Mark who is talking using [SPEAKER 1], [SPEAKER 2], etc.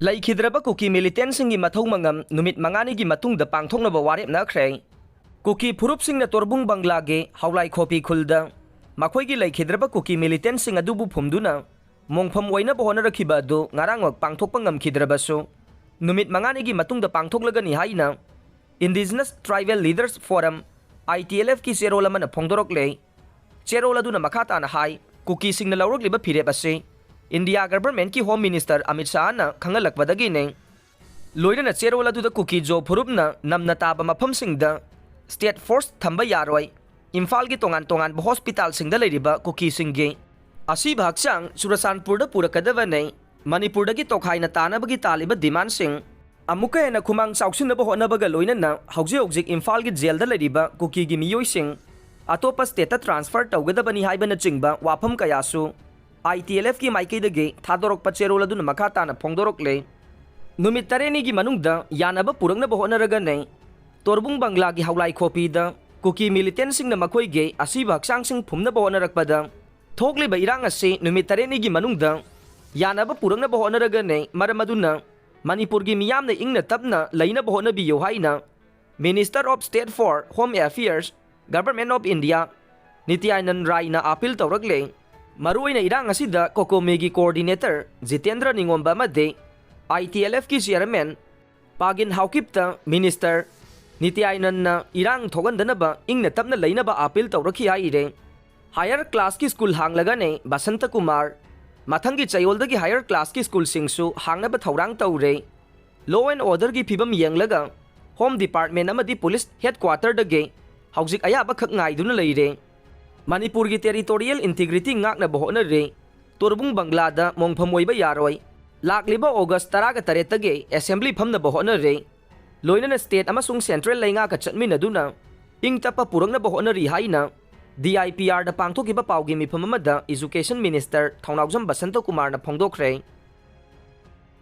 [SPEAKER 1] ꯂꯩꯈꯤꯗ꯭ꯔꯕ ꯀꯨꯀꯤ ꯃꯤꯂꯤꯇꯦꯟꯠꯁꯤꯡꯒꯤ ꯃꯊꯧ ꯃꯉꯝ ꯅꯨꯃꯤꯠ ꯃꯉꯥꯅꯤꯒꯤ ꯃꯇꯨꯡꯗ ꯄꯥꯡꯊꯣꯛꯅꯕ ꯋꯥꯔꯦꯞꯅꯈ꯭ꯔꯦ꯫ ꯀꯨꯀꯤ ꯐꯨꯔꯨꯞꯁꯤꯡꯅ ꯇꯣꯔꯕꯨꯡ ꯕꯪꯒ꯭ꯂꯥꯒꯤ ꯍꯥꯎꯂꯥꯏꯈꯣꯄꯤ ꯈꯨꯜꯗ ꯃꯈꯣꯏꯒꯤ ꯂꯩꯈꯤꯗ꯭ꯔꯕ ꯀꯨꯀꯤ ꯃꯤꯂꯤꯇꯦꯟꯠꯁꯤꯡ ꯑꯗꯨꯕꯨ ꯐꯨꯝꯗꯨꯅ ꯃꯣꯡꯐꯝ ꯑꯣꯏꯅꯕ ꯍꯣꯠꯅꯔꯛꯈꯤꯕ ꯑꯗꯨ ꯉꯔꯥꯡꯃꯛ ꯄꯥꯡꯊꯣꯛꯄ ꯉꯝꯈꯤꯗ꯭ꯔꯕꯁꯨ ꯅꯨꯃꯤꯠ ꯃꯉꯥꯅꯤꯒꯤ ꯃꯇꯨꯡꯗ ꯄꯥꯡꯊꯣꯛꯂꯒꯅꯤ ꯍꯥꯏꯅ ꯏꯟꯗꯤꯖꯤꯅꯁ ꯇ꯭ꯔꯥꯏꯕꯦꯜ ꯂꯤꯗꯔꯁ ꯐꯣꯔꯝ ITLFꯀꯤ ꯆꯦꯔꯣꯜ ꯑꯃꯅ ꯐꯣꯡꯗꯣꯔꯛꯂꯦ꯫ ꯆꯦꯔꯣꯜ ꯑꯗꯨꯅ ꯃꯈꯥ ꯇꯥꯅ ꯍꯥꯏ ꯀꯨꯀꯤꯁꯤꯡꯅ ꯂꯧꯔꯛꯂꯤꯕ ꯐꯤꯔꯦꯞ ꯑꯁꯤ ꯏꯟꯗꯤꯌꯥ ꯒꯚꯔꯟꯃꯦꯟꯠꯀꯤ ꯍꯣꯝ ꯃꯤꯅꯤꯁꯇꯔ ꯑꯃꯤꯠ ꯁꯥꯍꯅ ꯈꯪꯍꯜꯂꯛꯄꯗꯒꯤꯅꯤ꯫ ꯂꯣꯏꯅꯅ ꯆꯦꯔꯣꯜ ꯑꯗꯨꯗ ꯀꯨꯀꯤ ꯖꯣ ꯐꯨꯔꯨꯞꯅ ꯅꯝꯅ ꯇꯥꯕ ꯃꯐꯝꯁꯤꯡꯗ ꯁ꯭ꯇꯦꯠ ꯐꯣꯔꯁ ꯊꯝꯕ ꯌꯥꯔꯣꯏ, ꯏꯝꯐꯥꯜꯒꯤ ꯇꯣꯉꯥꯟ ꯇꯣꯉꯥꯟꯕ ꯍꯣꯁꯄꯤꯇꯥꯜꯁꯤꯡꯗ ꯂꯩꯔꯤꯕ ꯀꯨꯀꯤꯁꯤꯡꯒꯤ ꯑꯁꯤꯕ ꯍꯛꯆꯥꯡ ꯆꯨꯔꯆꯥꯟꯄꯨꯔꯗ ꯄꯨꯔꯛꯀꯗꯕꯅꯤ, ꯃꯅꯤꯄꯨꯔꯗꯒꯤ ꯇꯣꯈꯥꯏꯅ ꯇꯥꯅꯕꯒꯤ ꯇꯥꯜꯂꯤꯕ ꯗꯤꯃꯥꯟꯁꯤꯡ ꯑꯃꯨꯛꯀ ꯍꯦꯟꯅ ꯈꯨꯃꯥꯡ ꯆꯥꯎꯁꯤꯟꯅꯕ ꯍꯣꯠꯅꯕꯒ ꯂꯣꯏꯅꯅ ꯍꯧꯖꯤꯛ ꯏꯝꯐꯥꯜꯒꯤ ꯖꯦꯜꯗ ꯂꯩꯔꯤꯕ ꯀꯨꯀꯤꯒꯤ ꯃꯤꯑꯣꯏꯁꯤꯡ ꯑꯇꯣꯞꯄ ꯁ꯭ꯇꯦꯠꯇ ꯇ꯭ꯔꯥꯟꯁꯐꯔ ꯇꯧꯒꯗꯕꯅꯤ ꯍꯥꯏꯕꯅꯆꯤꯡꯕ ꯋꯥꯐꯝ ꯀꯌꯥꯁꯨ ITLFꯀꯤ ꯃꯥꯏꯀꯩꯗꯒꯤ ꯊꯥꯗꯣꯔꯛꯄ ꯆꯦꯔꯣꯜ ꯑꯗꯨꯅ ꯃꯈꯥ ꯇꯥꯅ ꯐꯣꯡꯗꯣꯔꯛꯂꯦ꯫ ꯅꯨꯃꯤꯠ 9ꯅꯤꯒꯤ ꯃꯅꯨꯡꯗ ꯌꯥꯅꯕ ꯄꯨꯔꯛꯅꯕ ꯍꯣꯠꯅꯔꯒꯅꯤ ꯇꯣꯔꯕꯨꯡ ꯕꯪꯒ꯭ꯂꯥꯒꯤ ꯍꯥꯎꯂꯥꯏꯈꯣꯄꯤꯗ ꯀꯨꯀꯤ ꯃꯤꯂꯤꯇꯦꯟꯠꯁꯤꯡꯅ ꯃꯈꯣꯏꯒꯤ ꯑꯁꯤꯕ ꯍꯛꯆꯥꯡꯁꯤꯡ ꯐꯨꯝꯅꯕ ꯍꯣꯠꯅꯔꯛꯄꯗ ꯊꯣꯛꯂꯤꯕ ꯏꯔꯥꯡ ꯑꯁꯤ ꯅꯨꯃꯤꯠ 9ꯅꯤꯒꯤ ꯃꯅꯨꯡꯗ ꯌꯥꯅꯕ ꯄꯨꯔꯛꯅꯕ ꯍꯣꯠꯅꯔꯒꯅꯤ, ꯃꯔꯝ ꯑꯗꯨꯅ ꯃꯅꯤꯄꯨꯔꯒꯤ ꯃꯤꯌꯥꯝꯅ ꯏꯪꯅ ꯇꯞꯅ ꯂꯩꯅꯕ ꯍꯣꯠꯅꯕꯤꯌꯨ ꯍꯥꯏꯅ minister of state for home affairs, government of India Nityanand ꯔꯥꯏꯅ ꯑꯥꯄꯤꯜ ꯇꯧꯔꯛꯂꯦ꯫ ꯃꯔꯨꯑꯣꯏꯅ ꯏꯔꯥꯡ ꯑꯁꯤꯗ ꯀꯣꯀꯣꯃꯤꯒꯤ ꯀꯣꯑꯣꯔꯗꯤꯅꯦꯇꯔ ꯖꯤꯇꯦꯟꯗ꯭ꯔ ꯅꯤꯡꯉꯣꯝꯕ ꯑꯃꯗꯤ ITLFꯀꯤ ꯆꯤꯌꯔꯃꯦꯟ ꯄꯥꯒꯤꯟ ꯍꯥꯎꯀꯤꯞꯇ ꯃꯤꯅꯤꯁꯇꯔ ꯅꯤꯇ꯭ꯌꯥꯅꯟꯅ ꯏꯔꯥꯡ ꯊꯣꯛꯍꯟꯗꯅꯕ ꯏꯪꯅ ꯇꯞꯅ ꯂꯩꯅꯕ ꯑꯥꯄꯤꯜ ꯇꯧꯔꯛꯈꯤ ꯍꯥꯏꯔꯦ꯫ ꯍꯥꯌꯔ ꯀ꯭ꯂꯥꯁꯀꯤ ꯁ꯭ꯀꯨꯜ ꯍꯥꯡꯂꯒꯅꯤ ꯕꯁꯟꯇ ꯀꯨꯃꯥꯔ, ꯃꯊꯪꯒꯤ ꯆꯌꯣꯜꯗꯒꯤ ꯍꯥꯌꯔ ꯀ꯭ꯂꯥꯁꯀꯤ ꯁ꯭ꯀꯨꯜꯁꯤꯡꯁꯨ ꯍꯥꯡꯅꯕ ꯊꯧꯔꯥꯡ ꯇꯧꯔꯦ꯫ ꯂꯣ ꯑꯦꯟ ꯑꯣꯔꯗꯔꯒꯤ ꯐꯤꯕꯝ ꯌꯦꯡꯂꯒ ꯍꯣꯝ ꯗꯤꯄꯥꯔꯠꯃꯦꯟꯠ ꯑꯃꯗꯤ ꯄꯨꯂꯤꯁ ꯍꯦꯗꯀ꯭ꯋꯥꯔꯇꯔꯗꯒꯤ ꯍꯧꯖꯤꯛ ꯑꯌꯥꯕꯈꯛ ꯉꯥꯏꯗꯨꯅ ꯂꯩꯔꯦ꯫ ꯃꯅꯤꯄꯨꯔꯒꯤ ꯇꯦꯔꯤꯇꯣꯔꯤꯌꯦꯜ ꯏꯟꯇꯤꯒ꯭ꯔꯤꯇꯤ ꯉꯥꯛꯅꯕ ꯍꯣꯠꯅꯔꯦ꯫ ꯇꯣꯔꯕꯨꯡ ꯕꯪꯒ꯭ꯂꯥꯗ ꯃꯣꯡꯐꯝ ꯑꯣꯏꯕ ꯌꯥꯔꯣꯏ, ꯂꯥꯛꯂꯤꯕ ꯑꯣꯒꯁꯠ 18ꯇꯒꯤ ꯑꯦꯁꯦꯝꯕ꯭ꯂꯤ ꯐꯝꯅꯕ ꯍꯣꯠꯅꯔꯦ꯫ ꯂꯣꯏꯅꯅ ꯁ꯭ꯇꯦꯠ ꯑꯃꯁꯨꯡ ꯁꯦꯟꯇ꯭ꯔꯦꯜ ꯂꯩꯉꯥꯛꯀ ꯆꯠꯃꯤꯟꯅꯗꯨꯅ ꯏꯪ ꯇꯞꯄ ꯄꯨꯔꯛꯅꯕ ꯍꯣꯠꯅꯔꯤ ꯍꯥꯏꯅ DIPRꯗ ꯄꯥꯡꯊꯣꯛꯈꯤꯕ ꯄꯥꯎꯒꯤ ꯃꯤꯐꯝ ꯑꯃꯗ ꯏꯖꯨꯀꯦꯁꯟ ꯃꯤꯅꯤꯁꯇꯔ ꯊꯧꯅꯥꯎꯖꯝ ꯕꯁꯟꯇ ꯀꯨꯃꯥꯔꯅ ꯐꯣꯡꯗꯣꯛꯈ꯭ꯔꯦ꯫